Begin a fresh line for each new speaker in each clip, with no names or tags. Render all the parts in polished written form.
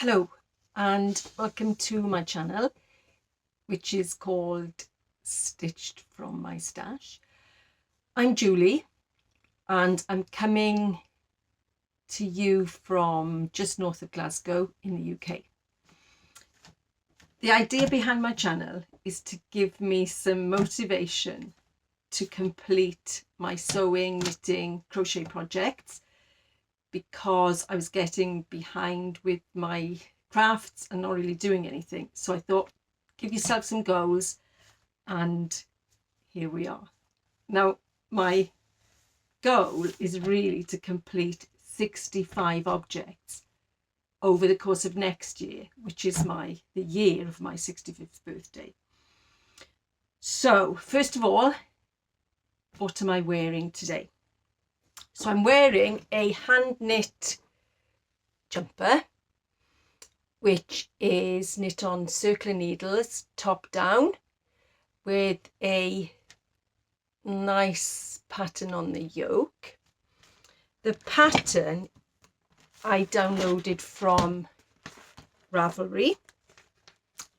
Hello and welcome to my channel, which is called Stitched from My Stash. I'm Julie and I'm coming to you from just north of Glasgow in the UK. The idea behind my channel is to give me some motivation to complete my sewing, knitting, crochet projects, because I was getting behind with my crafts and not really doing anything. So I thought, give yourself some goals, and here we are. Now, my goal is really to complete 65 objects over the course of next year, which is the year of my 65th birthday. So first of all, what am I wearing today? So I'm wearing a hand knit jumper, which is knit on circular needles, top down, with a nice pattern on the yoke. The pattern I downloaded from Ravelry.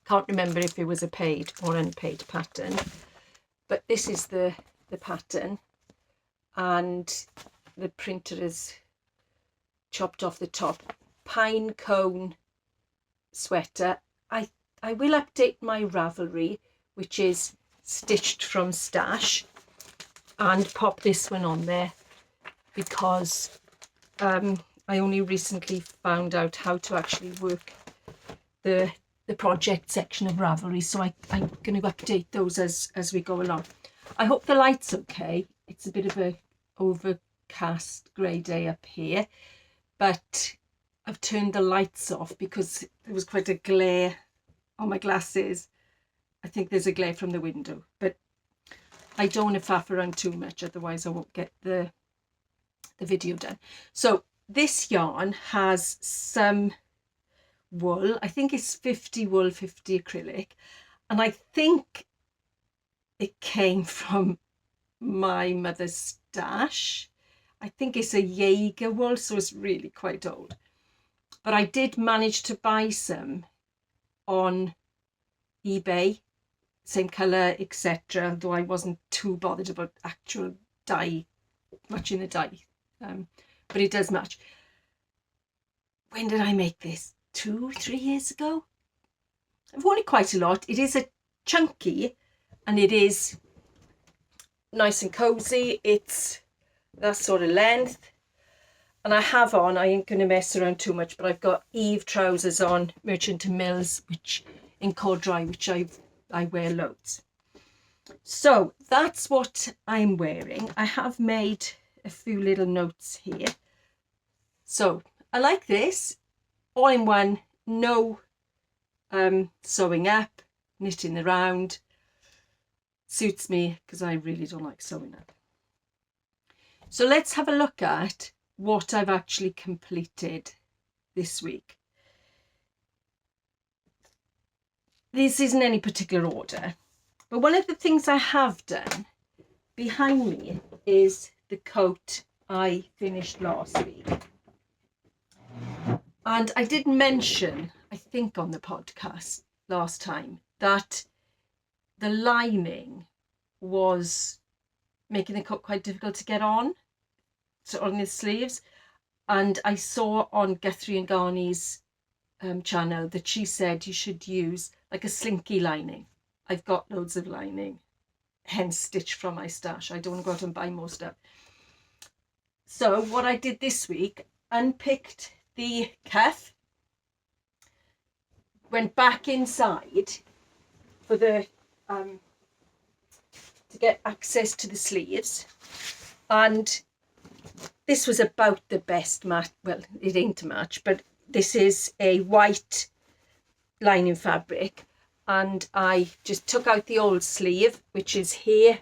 Can't remember if it was a paid or unpaid pattern, but this is the pattern, and the printer is chopped off the top. Pine cone sweater. I will update my Ravelry, which is Stitched from Stash, and pop this one on there because I only recently found out how to actually work the project section of Ravelry, so I'm going to update those as we go along. I hope the light's okay. It's a bit of a overcast grey day up here, but I've turned the lights off because there was quite a glare on my glasses. I think there's a glare from the window, but I don't want to faff around too much, otherwise I won't get the video done. So this yarn has some wool. I think it's 50 wool, 50 acrylic, and I think it came from my mother's stash. I think it's a Jaeger wool, so it's really quite old. But I did manage to buy some on eBay, same colour, etc., though I wasn't too bothered about actual dye, matching the dye, but it does match. When did I make this? 2-3 years ago? I've worn it quite a lot. It is a chunky and it is nice and cozy. It's that sort of length. And I have on, I ain't going to mess around too much, but I've got Eve trousers on, Merchant and Mills, which in corduroy, which I wear loads. So that's what I'm wearing. I have made a few little notes here. So I like this, all in one, no sewing up, knitting around. Suits me because I really don't like sewing up. So let's have a look at what I've actually completed this week. This isn't any particular order, but one of the things I have done behind me is the coat I finished last week. And I did mention, I think on the podcast last time, that the lining was making the coat quite difficult to get on, so on the sleeves. And I saw on Guthrie and Garney's channel that she said you should use like a slinky lining. I've got loads of lining, hence Stitched from My Stash. I don't want to go out and buy more stuff. So what I did this week, unpicked the cuff, went back inside for the to get access to the sleeves, and this was about the best match. Well, it ain't a match, but this is a white lining fabric, and I just took out the old sleeve, which is here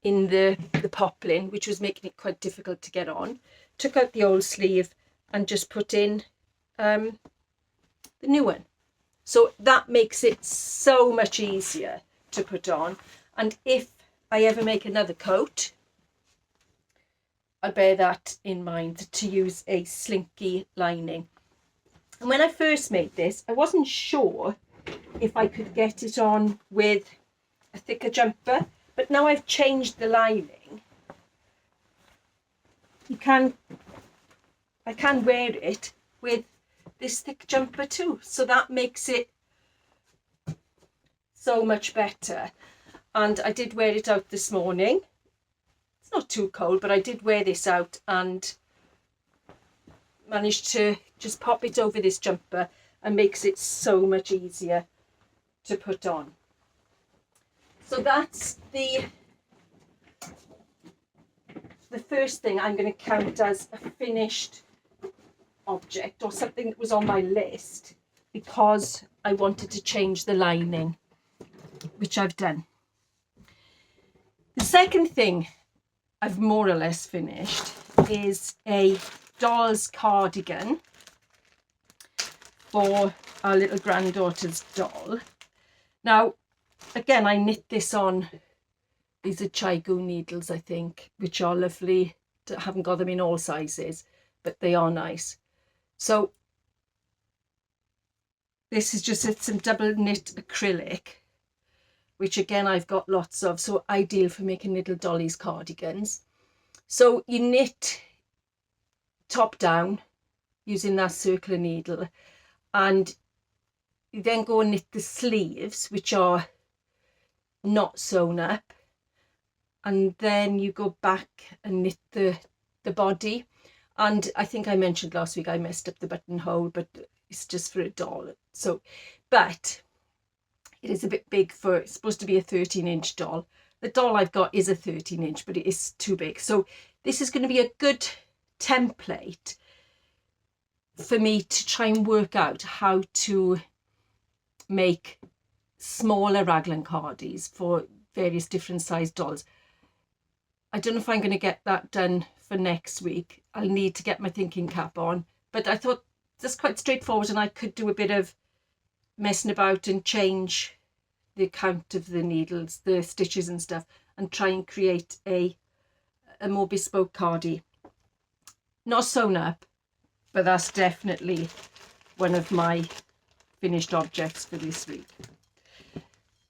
in the poplin, which was making it quite difficult to get on. Took out the old sleeve and just put in the new one. So that makes it so much easier to put on. And if I ever make another coat, I'll bear that in mind to use a slinky lining. And when I first made this, I wasn't sure if I could get it on with a thicker jumper, but now I've changed the lining, I can wear it with this thick jumper too, so that makes it so much better. And I did wear it out this morning. It's not too cold, but I did wear this out and managed to just pop it over this jumper, and makes it so much easier to put on. So that's the first thing I'm going to count as a finished object, or something that was on my list because I wanted to change the lining, which I've done. The second thing I've more or less finished is a doll's cardigan for our little granddaughter's doll. Now, again, I knit this on, these are Chaigu needles, I think, which are lovely. I haven't got them in all sizes, but they are nice. So this is just some double knit acrylic, which again I've got lots of, so ideal for making little dollies cardigans. So you knit top down using that circular needle, and you then go and knit the sleeves, which are not sewn up, and then you go back and knit the body. And I think I mentioned last week I messed up the buttonhole, but it's just for a doll. So, but it is a bit big for, it's supposed to be a 13-inch doll. The doll I've got is a 13-inch, but it is too big. So this is going to be a good template for me to try and work out how to make smaller raglan cardies for various different sized dolls. I don't know if I'm going to get that done for next week. I'll need to get my thinking cap on, but I thought that's quite straightforward, and I could do a bit of messing about and change the count of the needles, the stitches and stuff, and try and create a more bespoke cardie. Not sewn up, but that's definitely one of my finished objects for this week.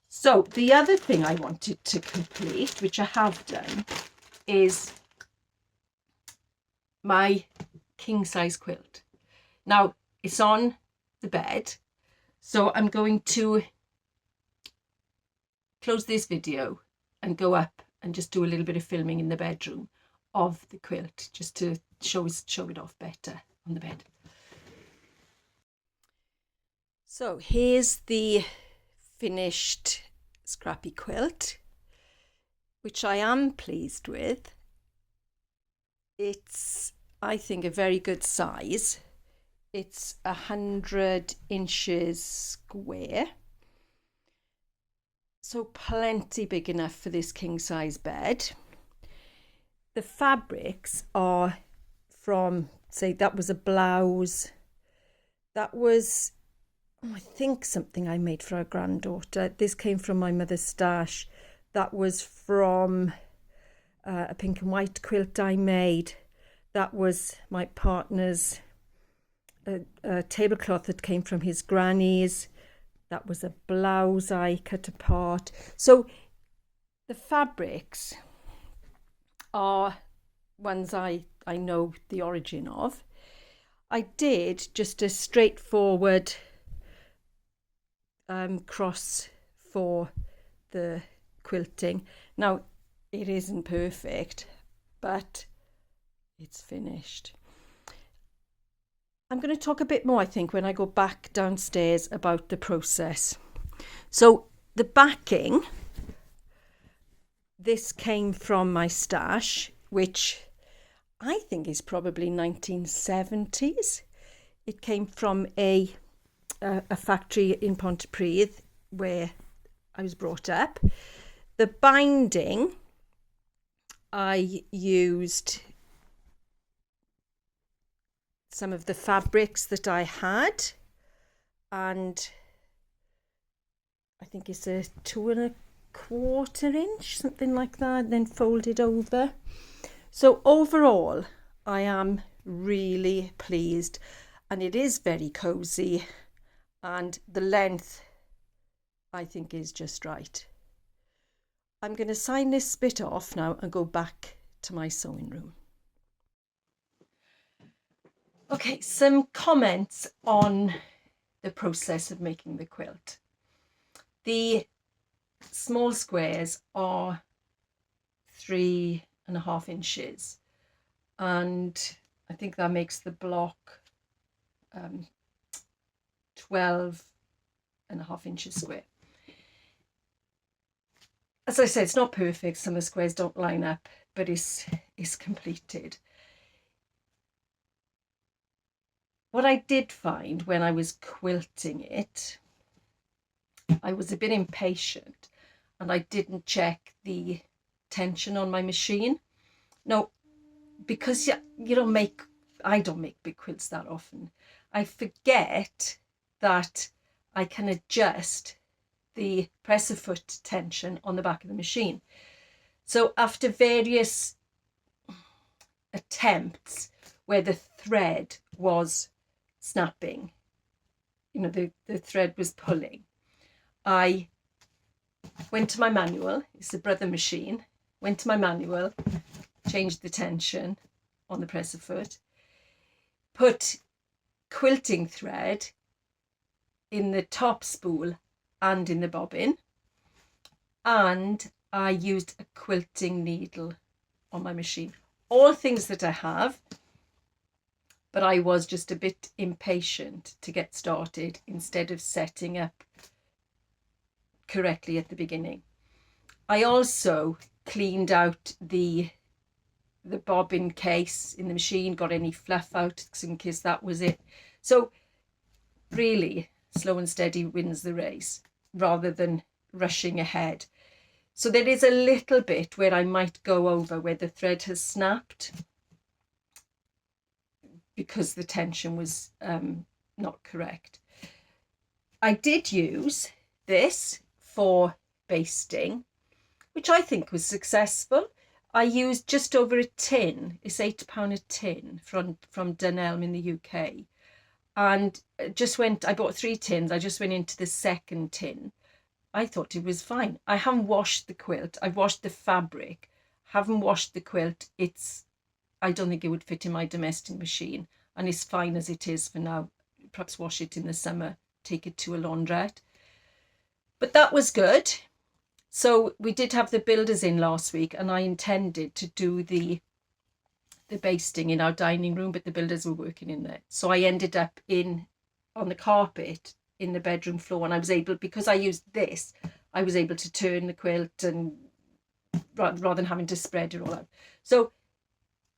So the other thing I wanted to complete, which I have done, is my king size quilt. Now it's on the bed, so I'm going to close this video and go up and just do a little bit of filming in the bedroom of the quilt, just to show it off better on the bed. So here's the finished scrappy quilt, which I am pleased with. It's, I think, a very good size. It's 100 inches square, so plenty big enough for this king size bed. The fabrics are from, say, that was a blouse, that was, I think, something I made for our granddaughter. This came from my mother's stash. That was from a pink and white quilt I made. That was my partner's tablecloth that came from his granny's. That was a blouse I cut apart. So the fabrics are ones I know the origin of. I did just a straightforward cross for the quilting. Now it isn't perfect, but it's finished. I'm going to talk a bit more, I think, when I go back downstairs about the process. So the backing, this came from my stash, which I think is probably 1970s. It came from a factory in Pontypridd where I was brought up. The binding, I used some of the fabrics that I had, and I think it's a 2¼ inch, something like that, then folded over. So overall, I am really pleased. and it is very cozy, and the length I think is just right. I'm going to sign this bit off now and go back to my sewing room. Okay, some comments on the process of making the quilt. The small squares are 3.5 inches, and I think that makes the block 12.5 inches square. As I said, it's not perfect. Some of the squares don't line up, but it's completed. What I did find when I was quilting it, I was a bit impatient and I didn't check the tension on my machine. Now, because I don't make big quilts that often, I forget that I can adjust the presser foot tension on the back of the machine. So after various attempts where the thread was snapping, the thread was pulling, I went to my manual. It's a Brother machine. Went to my manual, changed the tension on the presser foot, put quilting thread in the top spool and in the bobbin, and I used a quilting needle on my machine. All things that I have, but I was just a bit impatient to get started instead of setting up correctly at the beginning. I also cleaned out the bobbin case in the machine, got any fluff out in case that was it. So really, slow and steady wins the race rather than rushing ahead. So there is a little bit where I might go over where the thread has snapped because the tension was not correct. I did use this for basting, which I think was successful. I used just over a tin. It's £8 a tin from Dunelm in the UK. And I bought 3 tins. I just went into the second tin. I thought it was fine. I haven't washed the quilt. I've washed the fabric. Haven't washed the quilt. I don't think it would fit in my domestic machine, and it's fine as it is for now. Perhaps wash it in the summer, take it to a laundrette. But that was good. So we did have the builders in last week, and I intended to do the basting in our dining room, but the builders were working in there. So I ended up on the carpet in the bedroom floor, and I was able, because I used this, I was able to turn the quilt and rather than having to spread it all out. So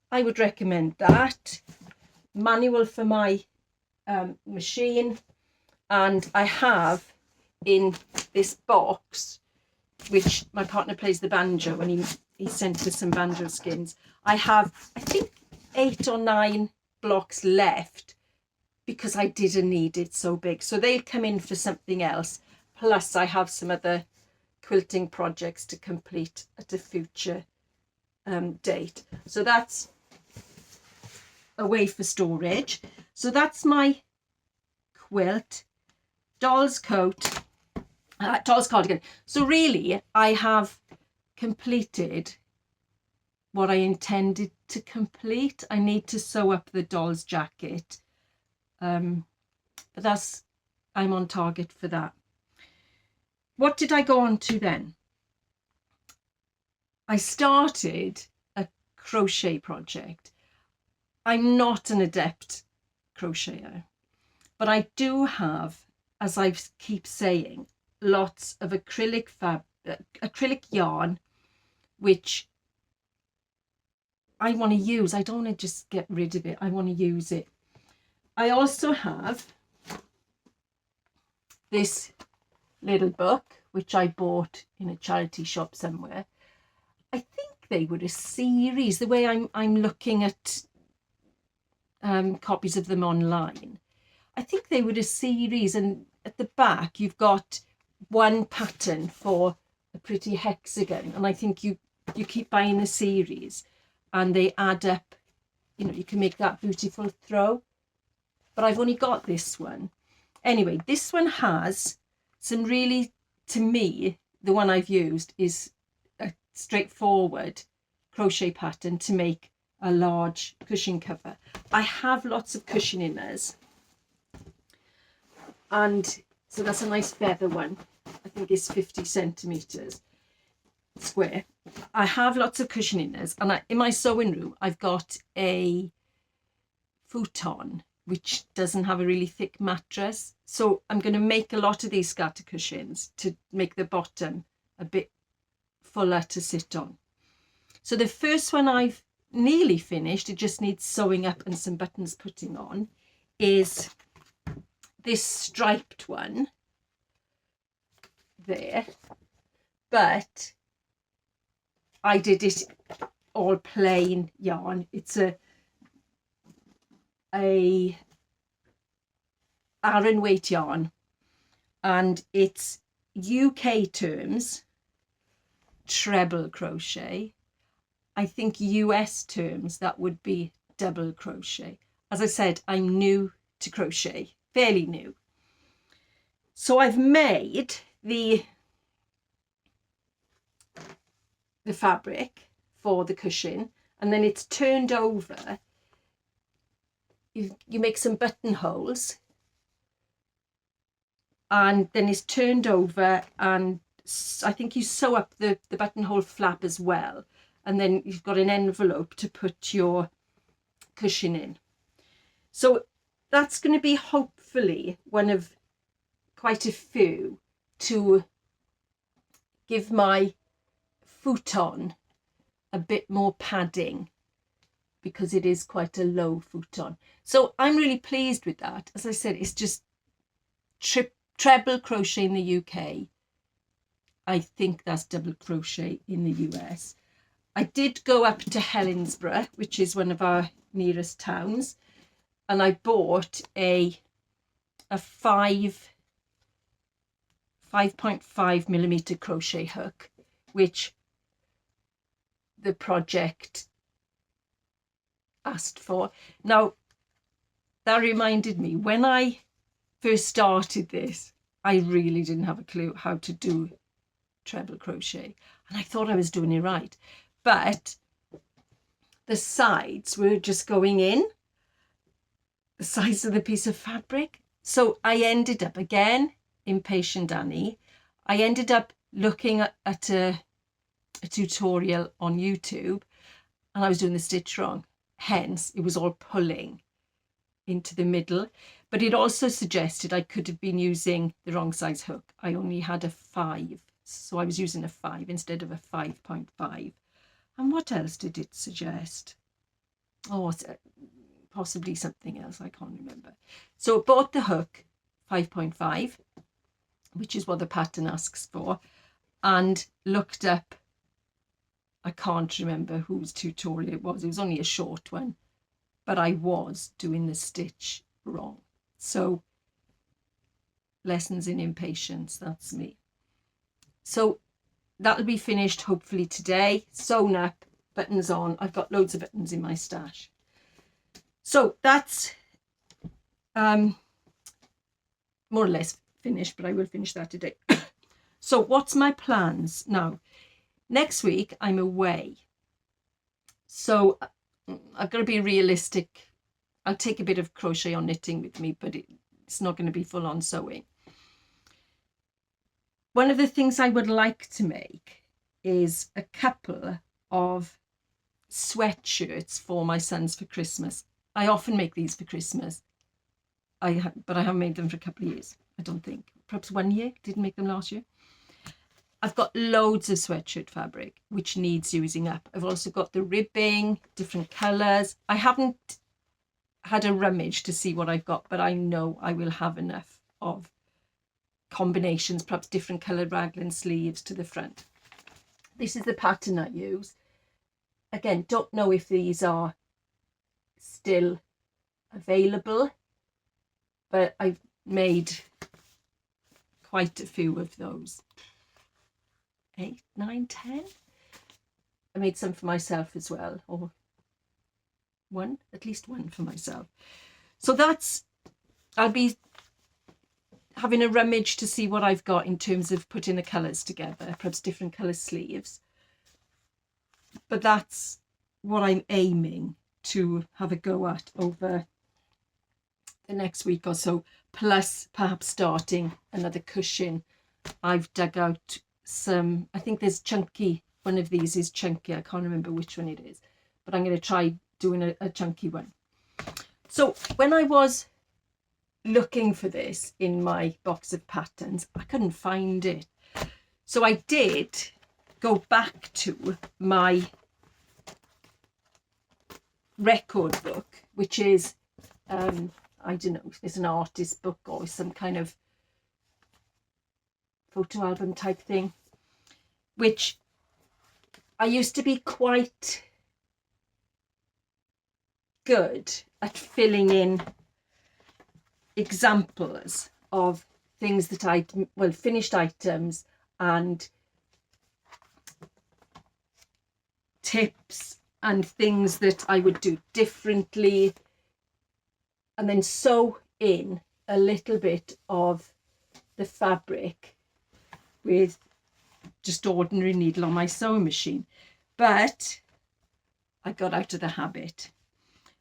I would recommend that. Manual for my machine, and I have in this box, which my partner plays the banjo, and he sent me some banjo skins. I have, I think, 8 or 9 blocks left because I didn't need it so big. So they'll come in for something else. Plus I have some other quilting projects to complete at a future date. So that's away for storage. So that's my quilt, doll's coat, doll's cardigan. So really I have completed what I intended to complete. I need to sew up the doll's jacket, but I'm on target for that. What did I go on to then? I started a crochet project. I'm not an adept crocheter, but I do have, as I keep saying, lots of acrylic yarn, which I want to use. I don't want to just get rid of it. I want to use it. I also have this little book, which I bought in a charity shop somewhere. I think they were a series, the way I'm looking at copies of them online. I think they were a series, and at the back you've got one pattern for a pretty hexagon, and I think you keep buying the series and they add up. You can make that beautiful throw. but I've only got this one. Anyway, this one has some really, to me, the one I've used is a straightforward crochet pattern to make a large cushion cover. I have lots of cushion inners, and so that's a nice feather one. I think it's 50 centimeters square. I have lots of cushion inners, and in my sewing room I've got a futon which doesn't have a really thick mattress, so I'm going to make a lot of these scatter cushions to make the bottom a bit fuller to sit on. So the first one I've nearly finished, it just needs sewing up and some buttons putting on, is this striped one there, but I did it all plain yarn. It's a Aran weight yarn, and it's UK terms treble crochet. I think US terms that would be double crochet. As I said, I'm new to crochet, fairly new. So I've made the fabric for the cushion, and then it's turned over. You make some buttonholes, and then it's turned over, and I think you sew up the buttonhole flap as well, and then you've got an envelope to put your cushion in. So that's going to be hopefully one of quite a few to give my futon a bit more padding, because it is quite a low futon. So I'm really pleased with that. As I said, it's just treble crochet in the UK. I think that's double crochet in the US. I did go up to Helensburgh, which is one of our nearest towns, and I bought a 5.5 millimeter crochet hook, which the project asked for. Now, that reminded me, when I first started this, I really didn't have a clue how to do treble crochet, and I thought I was doing it right, but the sides were just going in, the sides of the piece of fabric. So I ended up, again, impatient Annie, I ended up looking at a tutorial on YouTube, and I was doing the stitch wrong. Hence, it was all pulling into the middle. But it also suggested I could have been using the wrong size hook. I only had a 5, so I was using a 5 instead of a 5.5. And what else did it suggest? Oh, possibly something else, I can't remember. So I bought the hook 5.5, which is what the pattern asks for, and looked up, I can't remember whose tutorial it was. It was only a short one, but I was doing the stitch wrong. So lessons in impatience, that's me. So that'll be finished hopefully today, sewn up, buttons on. I've got loads of buttons in my stash. So that's more or less finished, but I will finish that today. So what's my plans now? Next week I'm away, so I've got to be realistic. I'll take a bit of crochet or knitting with me, but it's not going to be full on sewing. One of the things I would like to make is a couple of sweatshirts for my sons for Christmas. I often make these for Christmas, but I haven't made them for a couple of years, I don't think. Perhaps 1 year, didn't make them last year. I've got loads of sweatshirt fabric which needs using up. I've also got the ribbing, different colours. I haven't had a rummage to see what I've got, but I know I will have enough of combinations, perhaps different coloured raglan sleeves to the front. This is the pattern I use. Again, don't know if these are still available, but I've made quite a few of those. 8, 9, 10. I made some for myself as well, or at least one for myself. So that's I'll be having a rummage to see what I've got in terms of putting the colours together, perhaps different colour sleeves. But that's what I'm aiming to have a go at over the next week or so, plus perhaps starting another cushion. I've dug out some, I think there's chunky, one of these is chunky, I can't remember which one it is, but I'm going to try doing a chunky one. So when I was looking for this in my box of patterns, I couldn't find it. So I did go back to my record book, which is I don't know if it's an artist book or some kind of photo album type thing, which I used to be quite good at filling in examples of things that I, well, finished items and tips and things that I would do differently, and then sew in a little bit of the fabric with just ordinary needle on my sewing machine. But I got out of the habit.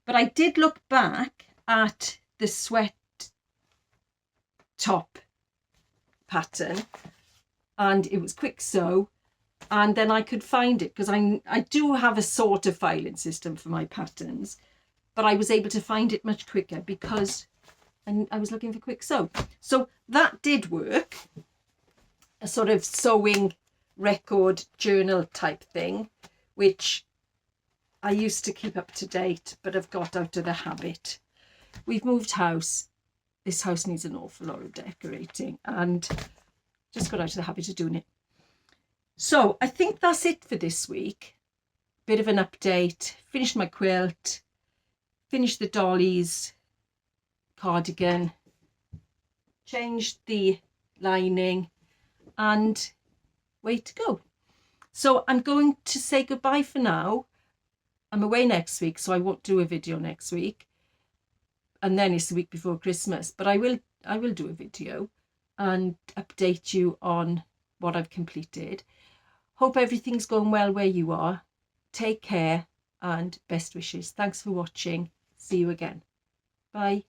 But I did look back at the sweat top pattern, and it was quick sew, and then I could find it because I do have a sort of filing system for my patterns, but I was able to find it much quicker because I was looking for quick sew. So that did work, a sort of sewing record journal type thing, which I used to keep up to date, but I've got out of the habit. We've moved house. This house needs an awful lot of decorating, and just got out of the habit of doing it. So I think that's it for this week. Bit of an update. Finished my quilt, finished the Dolly's cardigan, changed the lining, and way to go. So I'm going to say goodbye for now. I'm away next week, so I won't do a video next week, and then it's the week before Christmas, but I will do a video and update you on what I've completed. Hope everything's going well where you are. Take care and best wishes. Thanks for watching. See you again. Bye.